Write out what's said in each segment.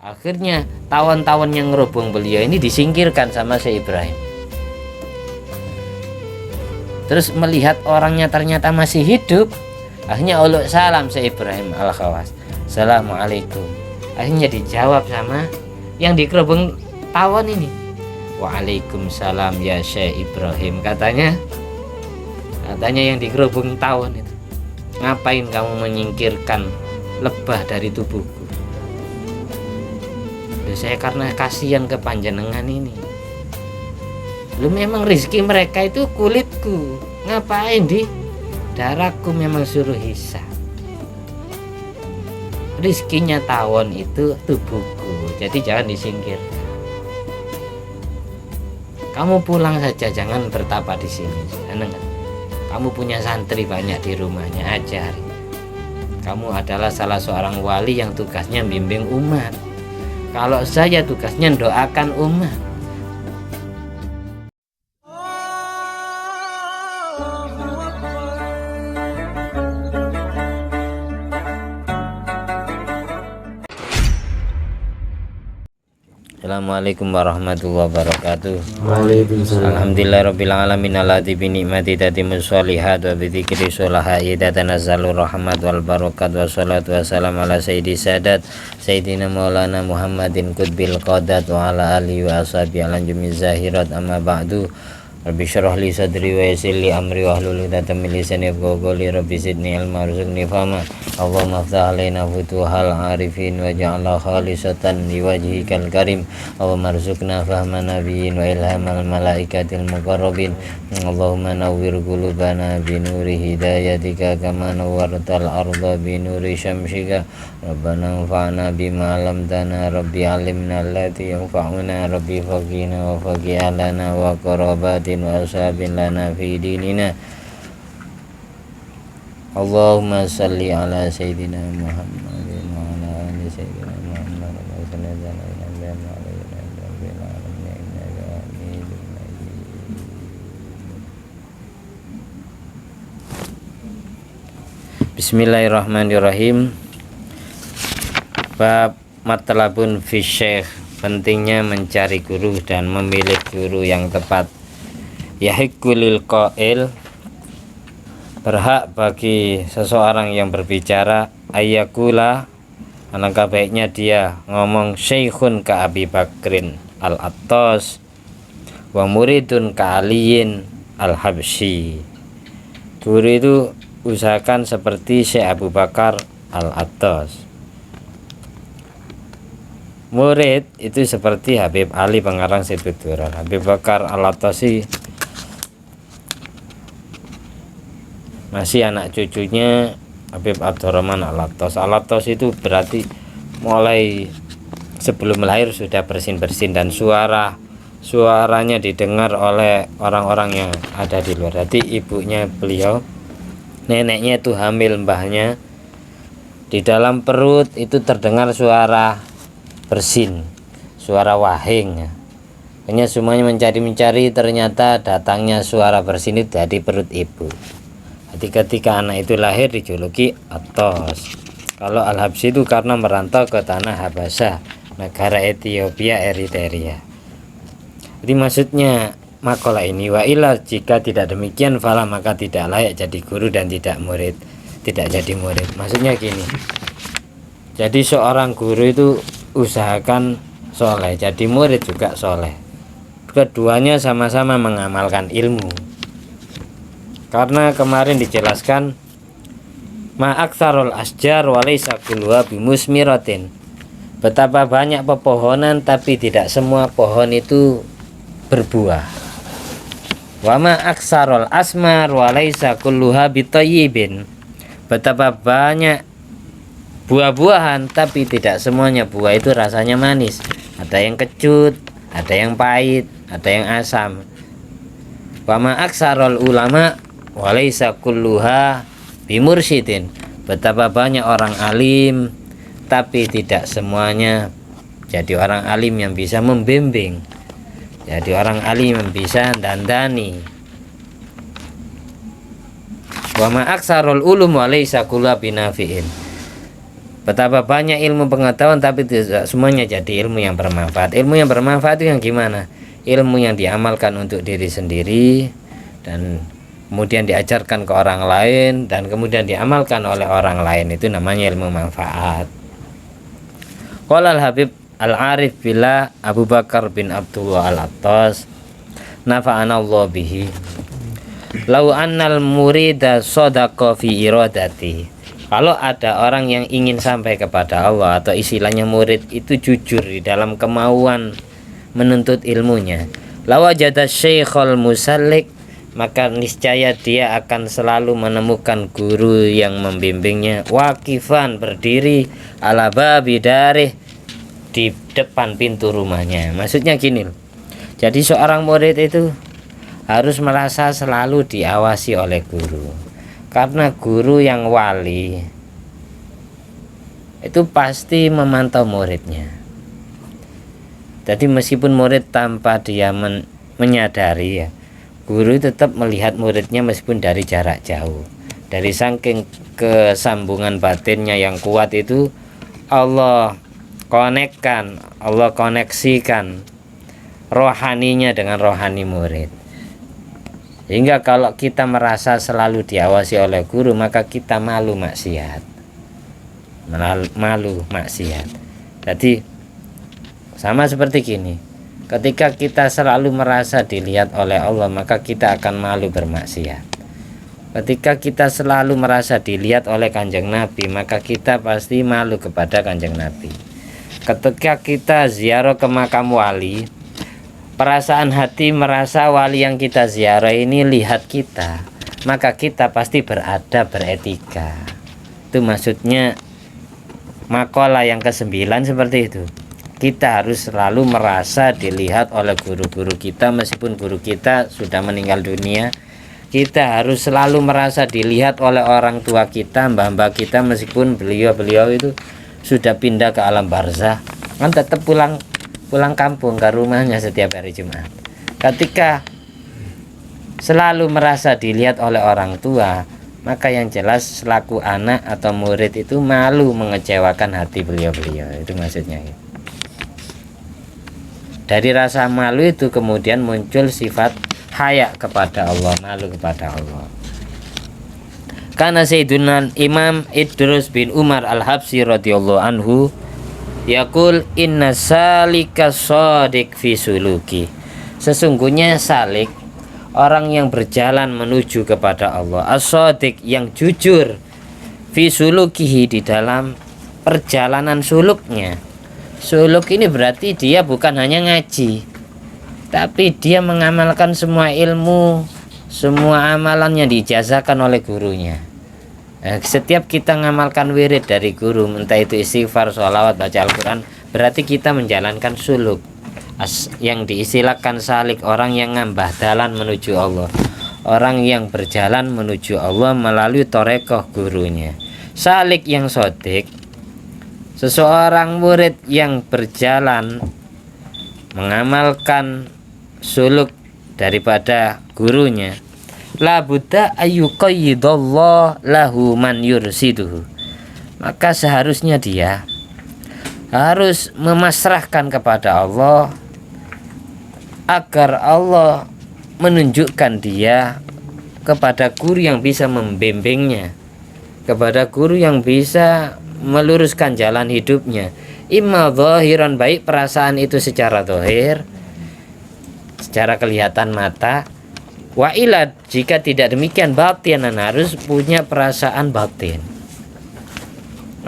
Akhirnya tawon-tawon yang ngerubung beliau ini disingkirkan sama Syekh Ibrahim. Terus melihat orangnya ternyata masih hidup, akhirnya uluk salam Syekh Ibrahim Al-Khawas, Assalamualaikum. Akhirnya dijawab sama yang dikerubung tawon ini, Waalaikumsalam ya Syekh Ibrahim. Katanya yang dikerubung tawon itu, ngapain kamu menyingkirkan lebah dari tubuhku? Saya karena kasihan ke panjenengan ini. Lu memang rezeki mereka itu kulitku, ngapain di darahku memang suruh hisab. Rizkinya tawon itu tubuhku, jadi jangan disingkir. Kamu pulang saja, jangan bertapa di sini. Kamu punya santri banyak di rumahnya, ajar. Kamu adalah salah seorang wali yang tugasnya bimbing umat. Kalau saya tugasnya doakan umat. Assalamualaikum warahmatullahi wabarakatuh. Waalaikumsalam. Alhamdulillahirabbil alamin alladzi bi ni'mati tatimmus sholihat wa bi dzikri sholahi tatanazzalu rahmat wal barakat wassalatu wassalamu ala sayyidi sadat sayyidina maulana Muhammadin qutbil qadat wa ala alihi wa ashabihi alan jumi zahirat amma ba'du. Rabbi syrah li sadri wa yassir li amri wa hlul 'uqdatam min lisani yafqahu qawli. Rabbi zidni ilma warzuqni fahma. Allahumma iftah alaina futuhal arifin waj'alna khalisatan liwajhikal karim. Allahumma arzuqna fahma nabiyyin wa ilhamal malaikatil muqarrabin. Allahumma nawwir qulubana bi nuri hidayatika kama nawwartal arda bi nuri syamsika. Rabbana anfa'na bima 'allamtana. Rabbi 'allimna allati yanfa'una. Rabbi faqina wa faqih alana wa qarabatina wa ashabin lana fi dinina. Allahumma salli ala sayyidina Muhammadin wa ala ali sayyidina Muhammad wa sallallahu alaihi wasallam. Bismillahirrahmanirrahim. Bab matlabun fi syekh, pentingnya mencari guru dan memilih guru yang tepat. Yahiqqulil qail, berhak bagi seseorang yang berbicara, ayyakula, alangkah baiknya dia ngomong syekhun ka Abi Bakrin al-Attas wa muridun ka Aliyin al-Habsyi. Guru itu usahakan seperti Syekh Abu Bakar al-Attas. Murid itu seperti Habib Ali pengarang Syekhul Durar. Habib Bakar al-Attasi masih anak cucunya Habib Abdurrahman al-Attas. Al-Attas itu berarti mulai sebelum lahir sudah bersin-bersin dan suaranya didengar oleh orang-orang yang ada di luar. Jadi ibunya beliau, neneknya itu hamil mbahnya, di dalam perut itu terdengar suara bersin, suara wahing. Hanya semuanya mencari-mencari, ternyata datangnya suara bersin itu dari perut ibu. Jadi ketika anak itu lahir dijuluki Attas. Kalau Al-Habsyi itu karena merantau ke tanah Habasyah, negara Ethiopia, Eritrea. Jadi maksudnya makalah ini, wa illa, jika tidak demikian fala, maka tidak layak jadi guru dan tidak jadi murid. Maksudnya gini, jadi seorang guru itu usahakan soleh, jadi murid juga soleh. Keduanya sama-sama mengamalkan ilmu. Karena kemarin dijelaskan ma'aksarul asjar walaysa kulluha bimusmiratin, betapa banyak pepohonan tapi tidak semua pohon itu berbuah. Wa ma'aksarul asmar walaysa kulluha bitayyibin, betapa banyak buah-buahan tapi tidak semuanya buah itu rasanya manis. Ada yang kecut, ada yang pahit, ada yang asam. Wa ma'aksarul ulama walaysa kulluha bimursyidin, betapa banyak orang alim tapi tidak semuanya jadi orang alim yang bisa membimbing, jadi orang alim yang bisa dandani. Wa ma aksarul ulum walaysa kulluha binafi'in, Betapa banyak ilmu pengetahuan tapi tidak semuanya jadi ilmu yang bermanfaat. Ilmu yang bermanfaat itu yang gimana? Ilmu yang diamalkan untuk diri sendiri dan kemudian diajarkan ke orang lain dan kemudian diamalkan oleh orang lain, itu namanya ilmu manfaat. Qala al-Habib Al-Arif Billah Abu Bakar bin Abdullah Al-Attas nafa'ana Allah bihi. Lau annal murida sadaqa fi iradati. Kalau ada orang yang ingin sampai kepada Allah, atau istilahnya murid itu jujur di dalam kemauan menuntut ilmunya, lawajada syekhul musallik, maka niscaya dia akan selalu menemukan guru yang membimbingnya, wakifan, berdiri, ala babi darih, di depan pintu rumahnya. Maksudnya gini loh, jadi seorang murid itu harus merasa selalu diawasi oleh guru, karena guru yang wali itu pasti memantau muridnya. Jadi meskipun murid tanpa dia menyadari, ya, guru tetap melihat muridnya meskipun dari jarak jauh. Dari saking kesambungan batinnya yang kuat itu, Allah koneksikan rohaninya dengan rohani murid. Sehingga kalau kita merasa selalu diawasi oleh guru, maka kita malu maksiat. Jadi sama seperti gini, ketika kita selalu merasa dilihat oleh Allah, maka kita akan malu bermaksiat. Ketika kita selalu merasa dilihat oleh Kanjeng Nabi, maka kita pasti malu kepada Kanjeng Nabi. Ketika kita ziarah ke makam wali, perasaan hati merasa wali yang kita ziarah ini lihat kita, maka kita pasti beradab, beretika. Itu maksudnya makalah yang ke-9 seperti itu. Kita harus selalu merasa dilihat oleh guru-guru kita, meskipun guru kita sudah meninggal dunia. Kita harus selalu merasa dilihat oleh orang tua kita, mbah-mbah kita, meskipun beliau itu sudah pindah ke alam barzah, kan tetap pulang kampung ke rumahnya setiap hari Jumat. Ketika selalu merasa dilihat oleh orang tua, maka yang jelas selaku anak atau murid itu malu mengecewakan hati beliau-beliau. Itu maksudnya. Dari rasa malu itu kemudian muncul sifat haya kepada Allah, malu kepada Allah. Karena Sayyiduna Imam Idrus bin Umar Al-Habsyi radhiyallahu anhu yaqul inna salika shadiq fi suluki. Sesungguhnya salik, orang yang berjalan menuju kepada Allah, as-shadiq, yang jujur, fi sulukihi, di dalam perjalanan suluknya. Suluk ini berarti dia bukan hanya ngaji, tapi dia mengamalkan semua ilmu, semua amalan yang diijazahkan oleh gurunya. Setiap kita mengamalkan wirid dari guru, entah itu istighfar, sholawat, baca Al-Quran, berarti kita menjalankan suluk, yang diistilahkan salik, orang yang ngambah dalan menuju Allah, orang yang berjalan menuju Allah melalui torekoh gurunya. Salik yang sodik, seseorang murid yang berjalan mengamalkan suluk daripada gurunya, la budda ayyuqayyidallah lahu man yursiduhu, maka seharusnya dia harus memasrahkan kepada Allah agar Allah menunjukkan dia kepada guru yang bisa membimbingnya, kepada guru yang bisa meluruskan jalan hidupnya. Imma zahiran, baik perasaan itu secara zahir, secara kelihatan mata, wa ila, jika tidak demikian batinan, harus punya perasaan batin.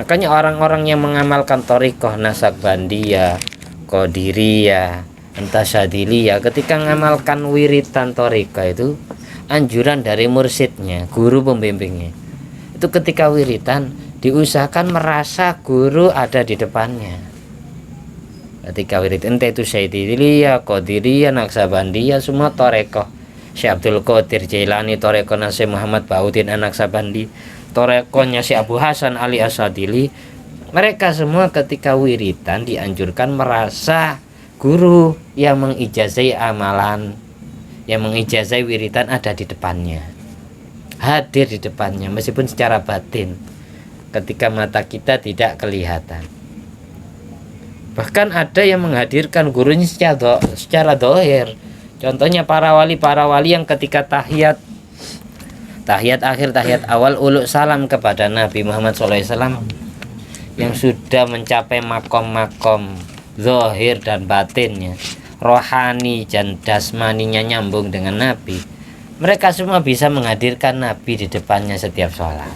Makanya orang-orang yang mengamalkan thariqah Naksabandiyah, Qadiriyah, entah Syadiliyah, ketika mengamalkan wiritan thariqah itu anjuran dari mursyidnya, guru pembimbingnya, itu ketika wiritan diusahakan merasa guru ada di depannya. Ketika wirid, entah itu Syadiliyah, Qadiriyah, Naksabandiyah, semua thariqah, Syekh Abdul Qadir Jailani, thariqah Syekh Muhammad Bauddin An-Naksabandi, thariqahnya Syekh Abu Hasan Ali As-Sadili, mereka semua ketika wiritan dianjurkan merasa guru yang mengijazai amalan, yang mengijazai wiritan ada di depannya, hadir di depannya, meskipun secara batin. ketika mata kita tidak kelihatan. Bahkan ada yang menghadirkan gurunya secara dohir. Contohnya para wali yang ketika tahiyat akhir, tahiyat awal, uluk salam kepada Nabi Muhammad SAW yang sudah mencapai makom-makom zahir dan batinnya, rohani dan jasmaninya nyambung dengan Nabi. Mereka semua bisa menghadirkan Nabi di depannya setiap sholat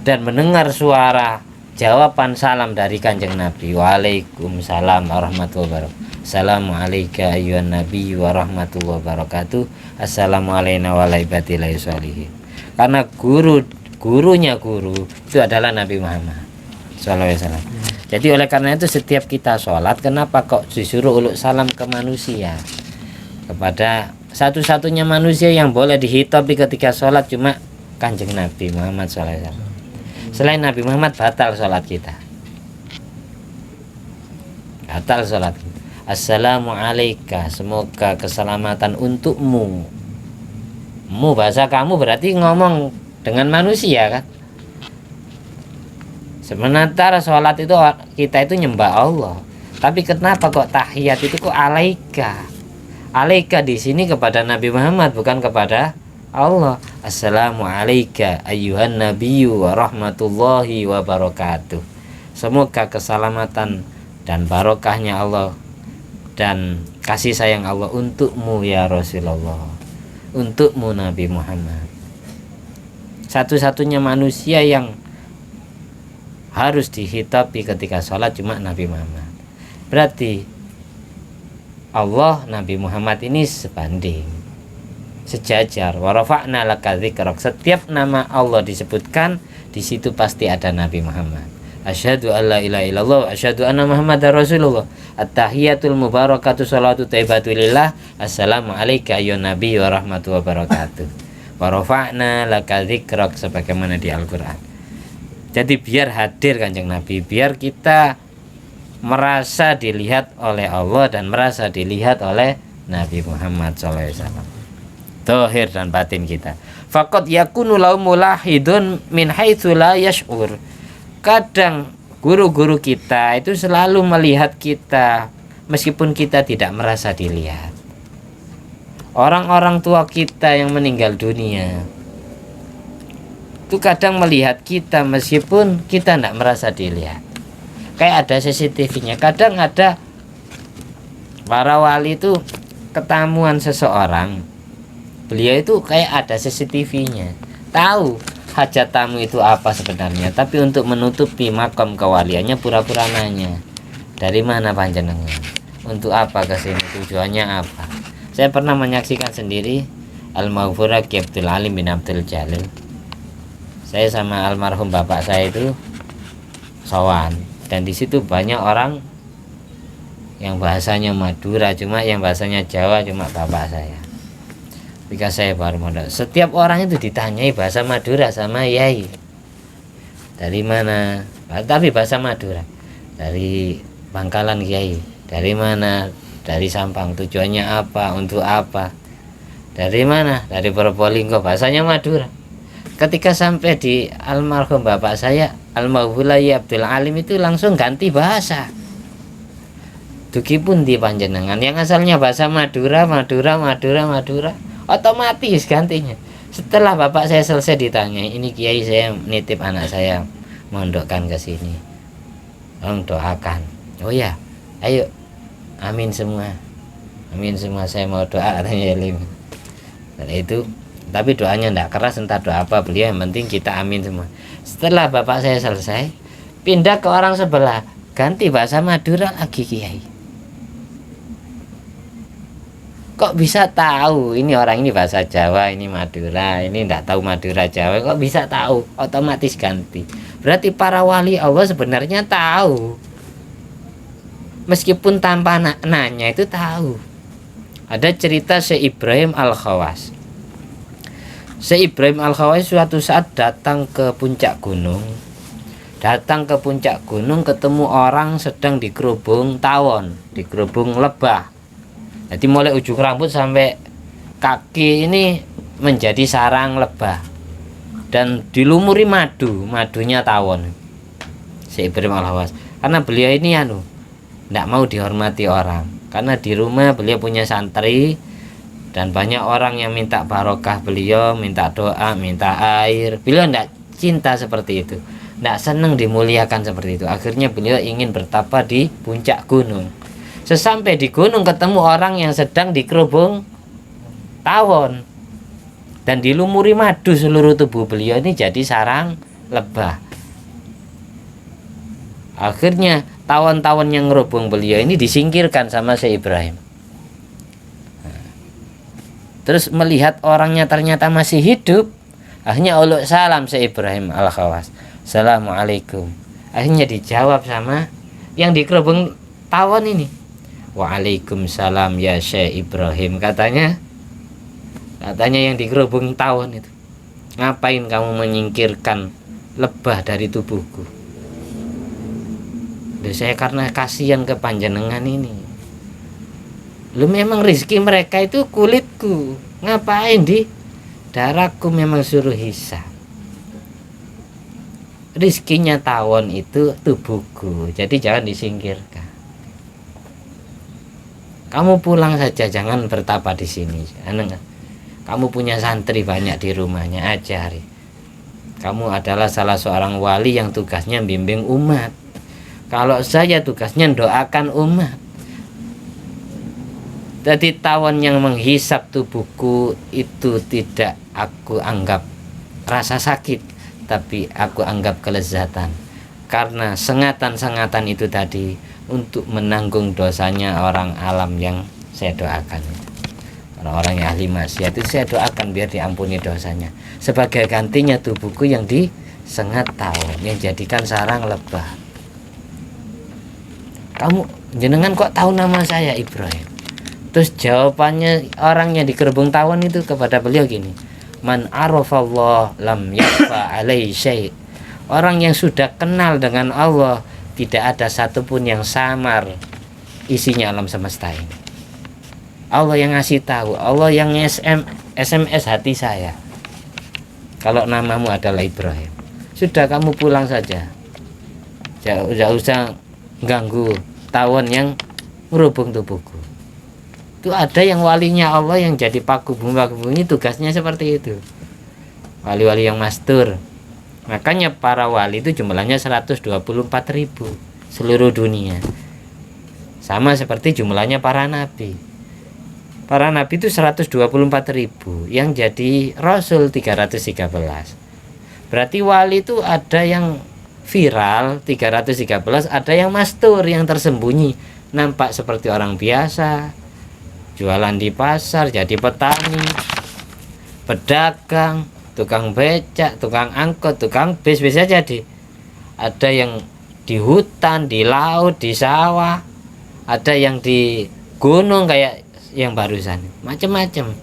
dan mendengar suara jawaban salam dari Kanjeng Nabi. Waalaikumsalam warahmatullahi wabarakatuh. Assalamualaikum ayyuhan nabi warahmatullahi wabarakatuh. Assalamualaikum warahmatullahi wabarakatuh. Karena gurunya guru itu adalah Nabi Muhammad SAW. Jadi oleh karena itu setiap kita sholat, kenapa kok disuruh uluk salam ke manusia? Kepada satu-satunya manusia yang boleh dihitopi ketika sholat cuma Kanjeng Nabi Muhammad SAW. Selain Nabi Muhammad batal sholat kita. Batal sholat kita. Assalamualaikum, semoga keselamatan untukmu. Bahasa kamu berarti ngomong dengan manusia kan. Sementara sholat itu kita itu nyembah Allah. Tapi kenapa kok tahiyat itu kok alaika? Alaika di sini kepada Nabi Muhammad, bukan kepada Allah. Assalamualaikum ayyuhan nabiyyu warahmatullahi wabarakatuh. Semoga keselamatan dan barokahnya Allah dan kasih sayang Allah untukmu ya Rasulullah, untukmu Nabi Muhammad. Satu-satunya manusia yang harus dihitapi ketika sholat cuma Nabi Muhammad. Berarti Allah, Nabi Muhammad ini sebanding, sejajar. Wa rafa'na laka dzikrak. Setiap nama Allah disebutkan, di situ pasti ada Nabi Muhammad. Asyhadu alla ilaha illallah, asyhadu anna Muhammadar Rasulullah. At-tahiyatul mubarakatuh sholatu thayyibatu lillah. Assalamu alayka ayyuhan nabi wa rahmatullahi wabarakatuh. Wa rafa'na laka dzikrak, sebagaimana di Al-Qur'an. Jadi biar hadir Kanjeng Nabi, biar kita merasa dilihat oleh Allah dan merasa dilihat oleh Nabi Muhammad SAW. Zahir dan batin kita. Faqad yakunu lahu mulahidun min haitsu la yash'ur. Kadang guru-guru kita itu selalu melihat kita meskipun kita tidak merasa dilihat. Orang-orang tua kita yang meninggal dunia itu kadang melihat kita meskipun kita tidak merasa dilihat. Kayak ada CCTV-nya. Kadang ada para wali itu ketamuan seseorang, beliau itu kayak ada CCTV-nya, tahu hajat tamu itu apa sebenarnya, tapi untuk menutupi makam kewaliannya pura-pura nanya, dari mana panjenengan, untuk apa kesini, tujuannya apa. Saya pernah menyaksikan sendiri Al-Maghfurah Ki Abdul Alim bin Abdul Jalil. Saya sama almarhum bapak saya itu sowan, dan di situ banyak orang yang bahasanya Madura, cuma yang bahasanya Jawa cuma bapak saya. Ketika saya baru mondok, setiap orang itu ditanyai bahasa Madura sama yai. Dari mana? Tapi bahasa Madura. Dari Bangkalan Kiai. Dari mana? Dari Sampang. Tujuannya apa? Untuk apa? Dari mana? Dari Probolinggo. Bahasanya Madura. Ketika sampai di almarhum bapak saya, Al-Maghfurah Abdul Alim, itu langsung ganti bahasa. Dugi pun di panjenengan yang asalnya bahasa Madura, otomatis gantinya. Setelah bapak saya selesai ditanya, ini kiai saya nitip anak saya mondokkan ke sini, tolong doakan. Oh ya, ayo, amin semua, saya mau doa katanya Lim. Setelah itu, tapi doanya tidak keras, entah doa apa beliau, yang penting kita amin semua. Setelah bapak saya selesai, pindah ke orang sebelah, ganti bahasa Madura lagi kiai. Kok bisa tahu ini orang ini bahasa Jawa, ini Madura, ini tidak tahu Madura Jawa, kok bisa tahu? Otomatis ganti. Berarti para wali Allah sebenarnya tahu, meskipun tanpa nanya itu tahu. Ada cerita Syekh Ibrahim Al-Khawas. Syekh Ibrahim Al-Khawas suatu saat datang ke puncak gunung, ketemu orang sedang dikerubung tawon, dikerubung lebah. Jadi mulai ujung rambut sampai kaki ini menjadi sarang lebah dan dilumuri madunya tawon. Syekh Ibrahim Al-Khawas. Karena beliau ini tidak mau dihormati orang, karena di rumah beliau punya santri dan banyak orang yang minta barokah beliau, minta doa, minta air. Beliau tidak cinta seperti itu, tidak senang dimuliakan seperti itu. Akhirnya beliau ingin bertapa di puncak gunung. Sesampai di gunung ketemu orang yang sedang dikerubung tawon dan dilumuri madu seluruh tubuh beliau ini jadi sarang lebah. Akhirnya tawon-tawon yang ngerubung beliau ini disingkirkan sama Syekh Ibrahim. Terus melihat orangnya ternyata masih hidup, akhirnya uluk salam Syekh Ibrahim Al-Khawas, Assalamualaikum. Akhirnya dijawab sama yang dikerubung tawon ini, Waalaikumsalam ya Syekh Ibrahim. Katanya yang dikerubung tawon itu, ngapain kamu menyingkirkan lebah dari tubuhku? Saya karena kasihan ke panjenengan ini. Lu memang rezeki mereka itu kulitku, ngapain di darahku memang suruh hisab. Rizkinya tawon itu tubuhku, jadi jangan disingkirkan. Kamu pulang saja, jangan bertapa di sini. Kamu punya santri banyak di rumahnya, ajari. Kamu adalah salah seorang wali yang tugasnya bimbing umat. Kalau saya tugasnya doakan umat. Jadi tawon yang menghisap tubuhku itu tidak aku anggap rasa sakit, tapi aku anggap kelezatan. Karena sengatan-sengatan itu tadi untuk menanggung dosanya orang alam yang saya doakan. Orang-orang yang ahli maksiat itu saya doakan biar diampuni dosanya. Sebagai gantinya tubuhku yang disengat tawon, yang jadikan sarang lebah. Kamu jenengan kok tahu nama saya Ibrahim? Terus jawabannya orang yang digerbong tawon itu kepada beliau gini, Man arafallah lam yakfa alaihi syai'. Orang yang sudah kenal dengan Allah, tidak ada satupun yang samar isinya alam semesta ini. Allah yang ngasih tahu, Allah yang SMS hati saya. Kalau namamu adalah Ibrahim, sudah kamu pulang saja. Jangan usah ganggu tawon yang merubung tubuhku. Itu ada yang walinya Allah yang jadi paku bumi tugasnya seperti itu. Wali-wali yang mastur. Makanya para wali itu jumlahnya 124.000 seluruh dunia. Sama seperti jumlahnya para nabi. Para nabi itu 124.000, yang jadi rasul 313. Berarti wali itu ada yang viral 313, ada yang mastur yang tersembunyi, nampak seperti orang biasa, jualan di pasar, jadi petani, pedagang, tukang becak, tukang angkot, tukang bis bisa jadi. Ada yang di hutan, di laut, di sawah, ada yang di gunung kayak yang barusan, macam-macam.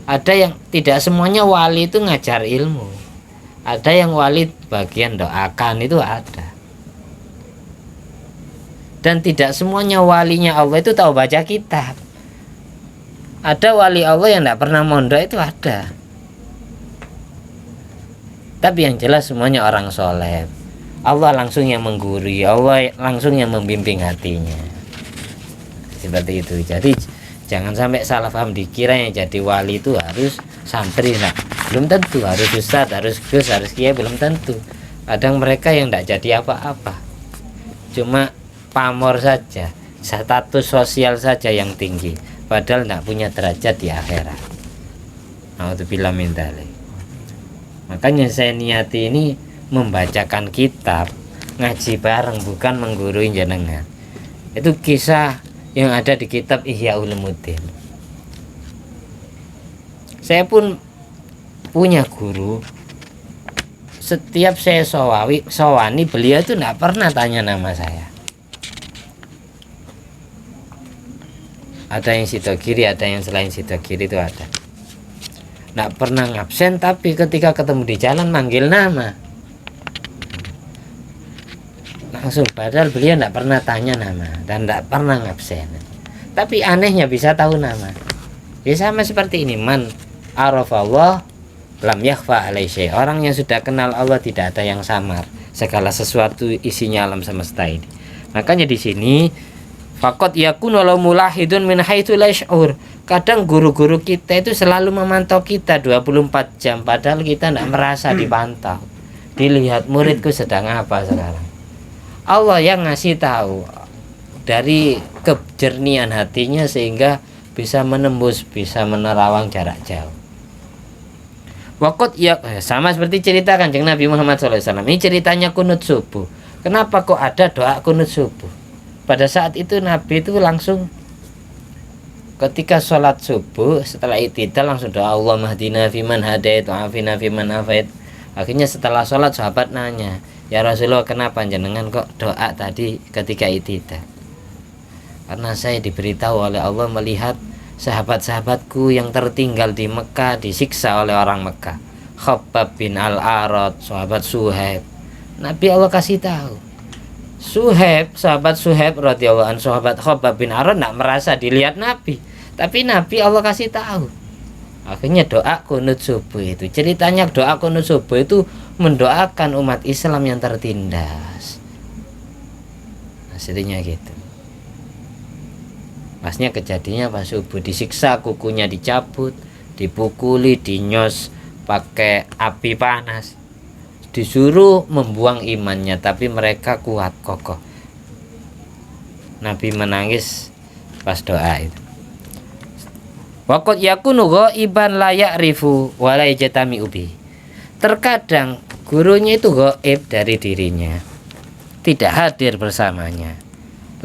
Ada yang tidak semuanya wali itu ngajar ilmu. Ada yang wali bagian doakan, itu ada. Dan tidak semuanya walinya Allah itu tahu baca kitab. Ada wali Allah yang tidak pernah mondok, itu ada. Tapi yang jelas semuanya orang soleh. Allah langsung yang menggurui, Allah langsung yang membimbing hatinya. Seperti itu. Jadi jangan sampai salah paham, dikira yang jadi wali itu harus santri. Nah, belum tentu. Harus ustadz, harus gus, harus kiai, belum tentu. Kadang mereka yang tidak jadi apa-apa, cuma pamor saja, status sosial saja yang tinggi, padahal tidak punya derajat di akhirat. Naudzubillah min dzalik. Makanya saya niati ini membacakan kitab, ngaji bareng, bukan menggurui jenengan. Itu kisah yang ada di kitab Ihya Ulumuddin. Saya pun punya guru. Setiap saya sowani beliau itu tidak pernah tanya nama saya. Ada yang sido kiri, ada yang selain sido kiri, itu ada. Tidak pernah ngabsen, tapi ketika ketemu di jalan manggil nama langsung. Padahal beliau tidak pernah tanya nama dan tidak pernah ngabsen. Tapi anehnya bisa tahu nama. Ya sama seperti ini, man arafallah lam yakhfa alaihi syai'. Orang yang sudah kenal Allah tidak ada yang samar. segala sesuatu isinya alam semesta ini. Makanya di sini faqad yakunu law mulahidun min haitsu la yash'ur. Kadang guru-guru kita itu selalu memantau kita 24 jam padahal kita tidak merasa dipantau. Dilihat muridku sedang apa sekarang. Allah yang ngasih tahu dari kejernihan hatinya sehingga bisa menembus, bisa menerawang jarak jauh. Waktu ya sama seperti cerita Kanjeng Nabi Muhammad SAW. Ini ceritanya kunut subuh. Kenapa kok ada doa kunut subuh? Pada saat itu Nabi itu langsung ketika sholat subuh setelah itidal langsung doa Allahumma hdina fiman hadait wa afina fiman afait. Akhirnya setelah sholat sahabat nanya, ya Rasulullah kenapa jenengan kok doa tadi ketika itidal? Karena saya diberitahu oleh Allah melihat sahabat-sahabatku yang tertinggal di Mekah disiksa oleh orang Mekah. Khabbab bin Al-Arad, sahabat Suhaib. Nabi Allah kasih tahu. Suhaib, sahabat Suhaib radhiyallahu anhu, sahabat Khabbab bin Al-Arad tidak merasa dilihat Nabi, tapi Nabi Allah kasih tahu. Akhirnya doa kunut subuh itu. Ceritanya doa kunut subuh itu mendoakan umat Islam yang tertindas. Aslinya gitu. Pasnya kejadiannya pas subuh disiksa, kukunya dicabut, dipukuli, dinyos pakai api panas, disuruh membuang imannya, tapi mereka kuat kokoh. Nabi menangis pas doa itu. Waqad yakunu ghaiban la ya'rifu wa la yajtami'u bi. Terkadang gurunya itu gaib dari dirinya, tidak hadir bersamanya.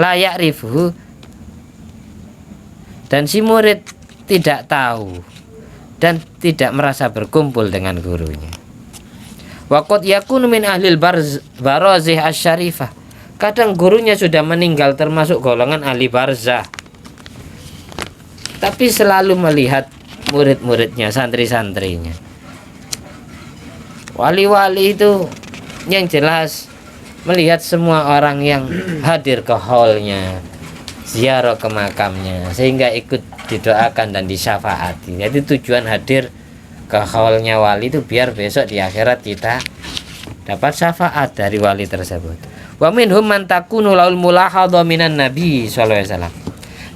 La ya'rifu, dan si murid tidak tahu dan tidak merasa berkumpul dengan gurunya. Waqad yakunu min ahlil barazih asy-syarifah. Kadang gurunya sudah meninggal termasuk golongan ahli barzah, tapi selalu melihat murid-muridnya, santri-santrinya. Wali-wali itu yang jelas melihat semua orang yang hadir ke hallnya, ziarah ke makamnya, sehingga ikut didoakan dan disyafaati. Jadi tujuan hadir ke haulnya wali itu biar besok di akhirat kita dapat syafaat dari wali tersebut. Wa minhum man takunu laul mulahadha minan nabi sallallahu alaihi wasallam.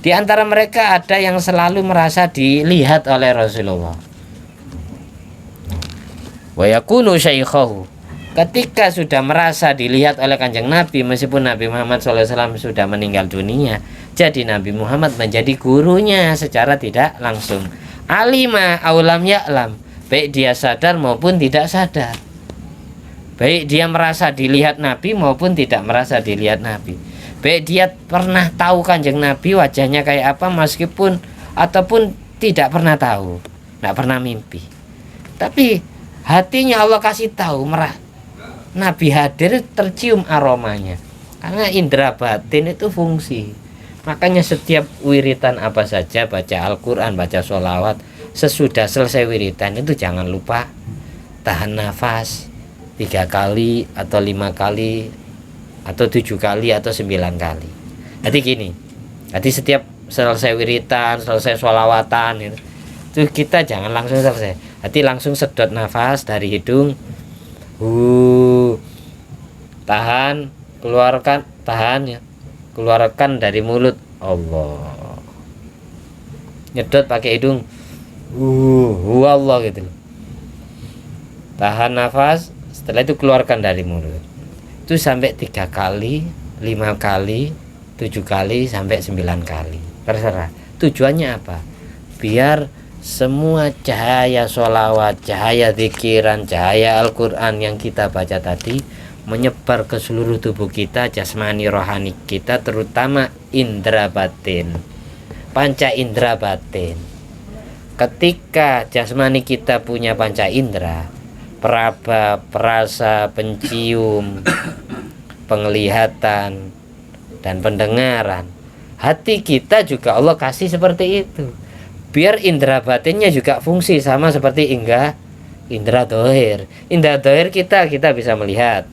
Di antara mereka ada yang selalu merasa dilihat oleh Rasulullah. Wa yakunu syaikhahu. Ketika sudah merasa dilihat oleh Kanjeng Nabi, meskipun Nabi Muhammad SAW sudah meninggal dunia, jadi Nabi Muhammad menjadi gurunya secara tidak langsung. Alima aulam ya'lam, baik dia sadar maupun tidak sadar, baik dia merasa dilihat Nabi maupun tidak merasa dilihat Nabi, baik dia pernah tahu Kanjeng Nabi wajahnya kayak apa meskipun ataupun tidak pernah tahu, tidak pernah mimpi, tapi hatinya Allah kasih tahu Nabi hadir, tercium aromanya. Karena indera batin itu fungsi. Makanya setiap wiritan apa saja, baca Al-Quran, baca sholawat, sesudah selesai wiritan itu jangan lupa tahan nafas 3 kali atau 5 kali atau 7 kali atau 9 kali. Jadi gini, jadi setiap selesai wiritan, selesai sholawatan itu kita jangan langsung selesai. Jadi langsung sedot nafas dari hidung, tahan, keluarkan, tahan ya, keluarkan dari mulut, Allah, nyedot pakai hidung, Allah gitu, tahan nafas, setelah itu keluarkan dari mulut. Itu sampai 3 kali, 5 kali, 7 kali, sampai 9 kali, terserah. Tujuannya apa? Biar semua cahaya sholawat, cahaya zikiran, cahaya Al-Quran yang kita baca tadi menyebar ke seluruh tubuh kita, jasmani rohani kita, terutama indera batin, panca indera batin. Ketika jasmani kita punya panca indera, peraba, perasa, pencium, penglihatan, dan pendengaran, hati kita juga Allah kasih seperti itu. Biar indera batinnya juga fungsi sama seperti indera dohir. Indera dohir kita bisa melihat,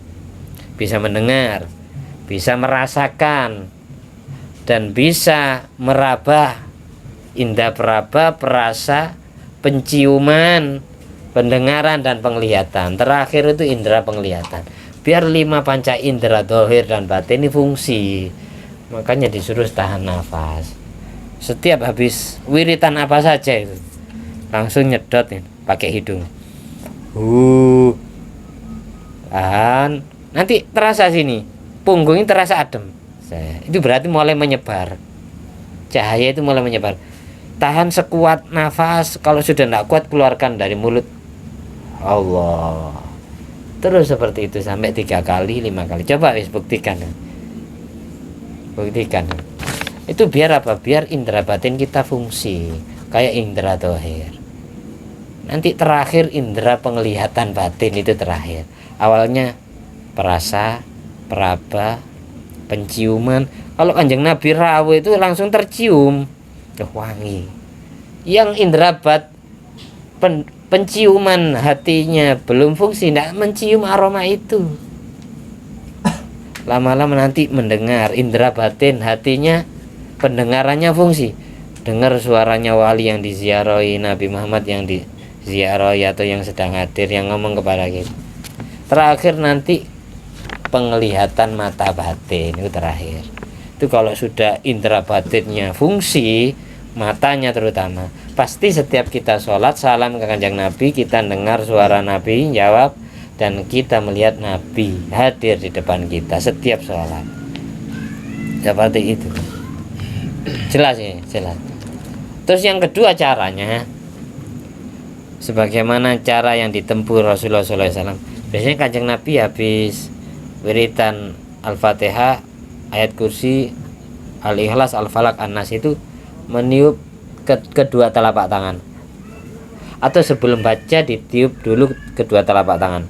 bisa mendengar, bisa merasakan, dan bisa meraba, indera peraba, perasa, penciuman, pendengaran, dan penglihatan. Terakhir itu indera penglihatan. biar 5 panca indera dohir dan batin ini fungsi. Makanya disuruh tahan nafas. Setiap habis wiritan apa saja itu langsung nyedot nih, pakai hidung. Tahan. Nanti terasa sini, punggungnya terasa adem. Itu berarti mulai menyebar. Cahaya itu mulai menyebar. Tahan sekuat nafas. Kalau sudah tidak kuat, keluarkan dari mulut. Allah. Terus seperti itu sampai 3 kali, 5 kali. Coba wis buktikan. Itu biar apa? Biar indera batin kita fungsi kayak indera dohir. Nanti terakhir indera penglihatan batin itu terakhir. Awalnya perasa, peraba, penciuman. Kalau Kanjeng Nabi rawuh itu langsung tercium, wangi. Yang indera penciuman hatinya belum fungsi, tidak mencium aroma itu. Lama-lama nanti mendengar, indera batin hatinya, pendengarannya fungsi, dengar suaranya wali yang diziarahi, Nabi Muhammad yang diziarahi atau yang sedang hadir yang ngomong kepada kita. Terakhir nanti penglihatan mata batin itu terakhir. Itu kalau sudah indera batinnya fungsi, matanya terutama, pasti setiap kita sholat salam ke Kanjeng Nabi, kita dengar suara Nabi jawab, dan kita melihat Nabi hadir di depan kita setiap sholat. Seperti itu. Jelas ya, jelas. Terus yang kedua caranya, sebagaimana cara yang ditempuh Rasulullah SAW. Biasanya Kanjeng Nabi habis wiritan Al-Fatihah, ayat kursi, Al-Ikhlas, Al-Falaq, An-Nas itu meniup kedua telapak tangan. Atau sebelum baca ditiup dulu kedua telapak tangan.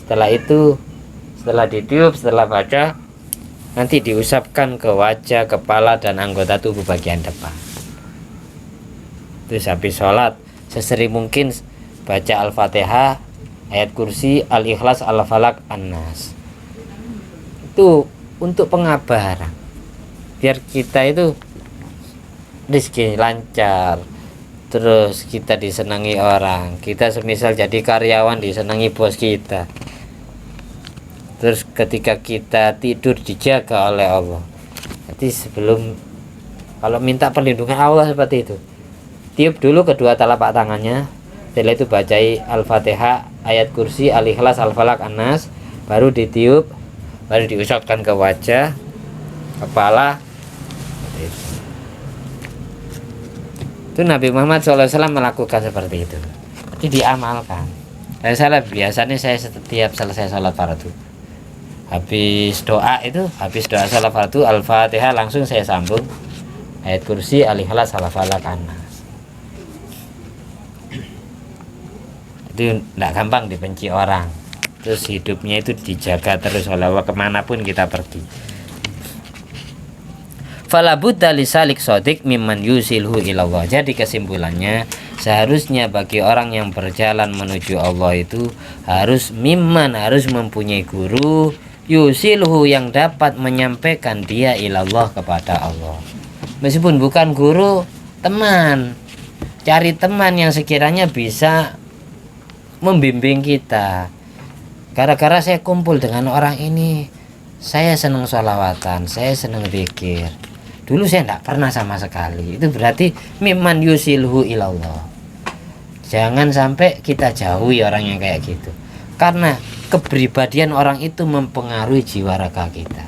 Setelah itu, setelah ditiup, setelah baca, nanti diusapkan ke wajah, kepala, dan anggota tubuh bagian depan. Terus habis sholat, sesering mungkin baca Al-Fatihah, ayat kursi, Al-Ikhlas, Al-Falaq, An-Nas. Itu untuk pengabaran, biar kita itu rezeki lancar, terus kita disenangi orang. Kita semisal jadi karyawan disenangi bos kita. Terus ketika kita tidur dijaga oleh Allah. Jadi sebelum, kalau minta perlindungan Allah seperti itu, tiup dulu kedua telapak tangannya. Setelah itu bacai Al-Fatihah, ayat kursi, Al-Ikhlas, Al-Falaq, An-Nas, baru ditiup, baru diusapkan ke wajah, kepala. Itu Nabi Muhammad SAW melakukan seperti itu. Jadi diamalkan. Dan saya biasanya setiap selesai sholat fardu, habis doa sholat fardu Al-Fatihah langsung saya sambung ayat kursi, Al-Ikhlas, Al-Falaq, An-Nas. Itu tidak gampang dibenci orang. Terus hidupnya itu dijaga terus oleh Allah kemanapun kita pergi. Fala budda lisalik sodik mimman yusilhu ilallah. Jadi kesimpulannya, seharusnya bagi orang yang berjalan menuju Allah itu harus mempunyai guru yusilhu yang dapat menyampaikan dia ilallah kepada Allah. Meskipun bukan guru, teman. Cari teman yang sekiranya bisa membimbing kita. Gara-gara saya kumpul dengan orang ini, saya senang sholawatan, saya senang zikir. Dulu saya tidak pernah sama sekali. Itu berarti mimman yusilhu ilallah. Jangan sampai kita jauhi orang yang kayak gitu, karena kepribadian orang itu mempengaruhi jiwa raga kita.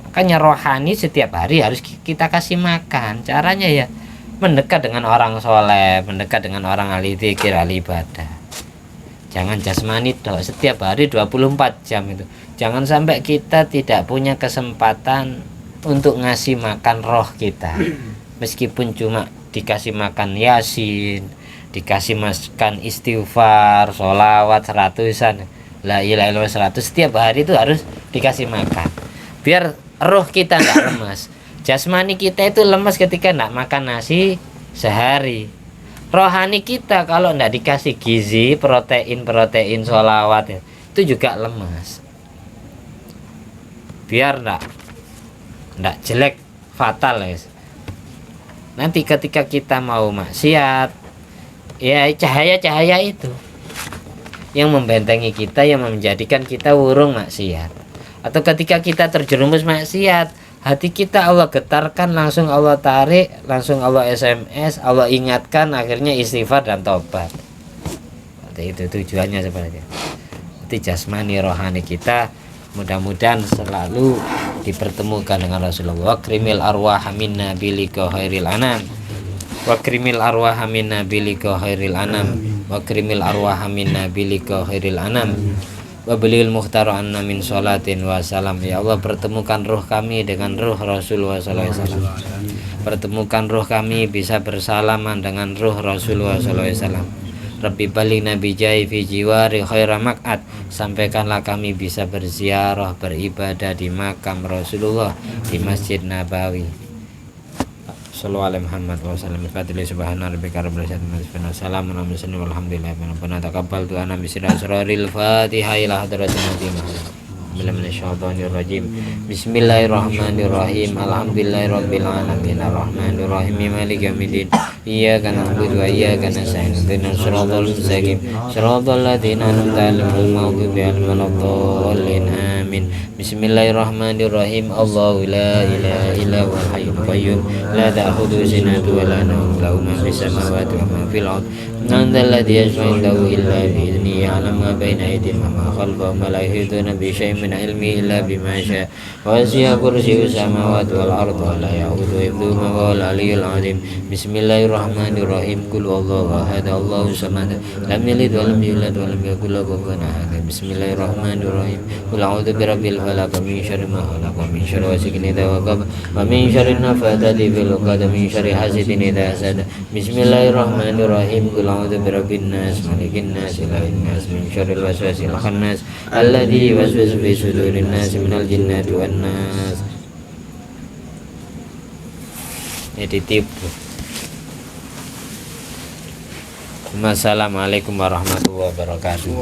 Makanya rohani setiap hari harus kita kasih makan. Caranya ya mendekat dengan orang soleh, mendekat dengan orang ahli zikir, ahli ibadah. Jangan jasmani toh, setiap hari 24 jam itu. Jangan sampai kita tidak punya kesempatan untuk ngasih makan roh kita. Meskipun cuma dikasih makan yasin, dikasih makan istighfar, sholawat 100-an, la ilaha illallah 100, setiap hari itu harus dikasih makan. Biar roh kita enggak lemas. Jasmani kita itu lemas ketika enggak makan nasi sehari. Rohani kita kalau enggak dikasih gizi, protein sholawat itu juga lemas. Biar enggak jelek, fatal guys. Nanti ketika kita mau maksiat, ya cahaya itu yang membentengi kita, yang menjadikan kita urung maksiat. Atau ketika kita terjerumus maksiat, hati kita Allah getarkan, langsung Allah tarik, langsung Allah SMS, Allah ingatkan, akhirnya istighfar dan tobat. Seperti itu tujuannya sebenarnya. Jadi jasmani rohani kita mudah-mudahan selalu dipertemukan dengan Rasulullah. Wakrimil arwah minna bilika khairil anam. Wakrimil arwah minna bilika khairil anam. Wakrimil arwah minna bilika khairil anam. Wa beliul mukhtar anna min sholatin wa salam. Ya Allah, pertemukan ruh kami dengan ruh Rasulullah sallallahu alaihi wasallam. Pertemukan ruh kami bisa bersalaman dengan ruh Rasulullah sallallahu alaihi wasallam. Rabbi baligna bijai fi jiwari khaira maq'ad. Sampaikanlah kami bisa berziarah, beribadah di makam Rasulullah di Masjid Nabawi. Sallallahu alaihi Muhammad wa sallam. Fatihi subhana rabbika rabbil izzati amma yasifun. Assalamu alaikum walhamdulillahi rabbana taqabbal du'ana bi sirril Fatihah ila hadratin nabi Muhammad. Bismillahirrahmanirrahim. Bismillahirrahmanirrahim. Alhamdulillahirabbil alamin arrahmanir rahim maliki yaumiddin. Iyyaka na'budu wa iyyaka nasta'in. Ihdinas siratal mustaqim. Siratal ladzina an'amta 'alaihim ghairil maghdubi 'alaihim waladdallin. Amin. Bismillahirrahmanirrahim. Allahu la ilaha illa huwal hayyul qayyum. La ta'khudhuhu sinatun wa la nawm. Lahu ma fis samawati wa ma fil ardh. Man dhal ladzi yashfa'u 'indahu illa bi'idhnihi. Ya'lamu ma bayna aydihim wa ma khalfahum. Wa la yuhituna bi syai'in min ilmihi illa bima syaa. Wasi'a kursiyyuhu samawati wal ardh wa la ya'uduhu hifdhuhuma wa huwal 'aliyyul 'azim. Bismillahirrahmanirrahim. Qul huwallahu ahad, Allahu samad. Lam yalid wa lam yulad wa lam yakul lahu kufuwan ahad. Bismillahirrahmanirrahim. Qul a'udzu birabbil falaq min syarri ma khalaq wa min syarri ghasiqin idza waqab wa min syarri nafathati fil 'uqad wa min syarri hasidin idza hasad. Bismillahirrahmanirrahim. Qul a'udzu birabbin nas malikin nas ilahin nas min syarril waswasil khannas alladzi yuwaswisu fi sudurin nas minal jinnati wan nas. Ini ditipu. Wassalamualaikum warahmatullahi wabarakatuh.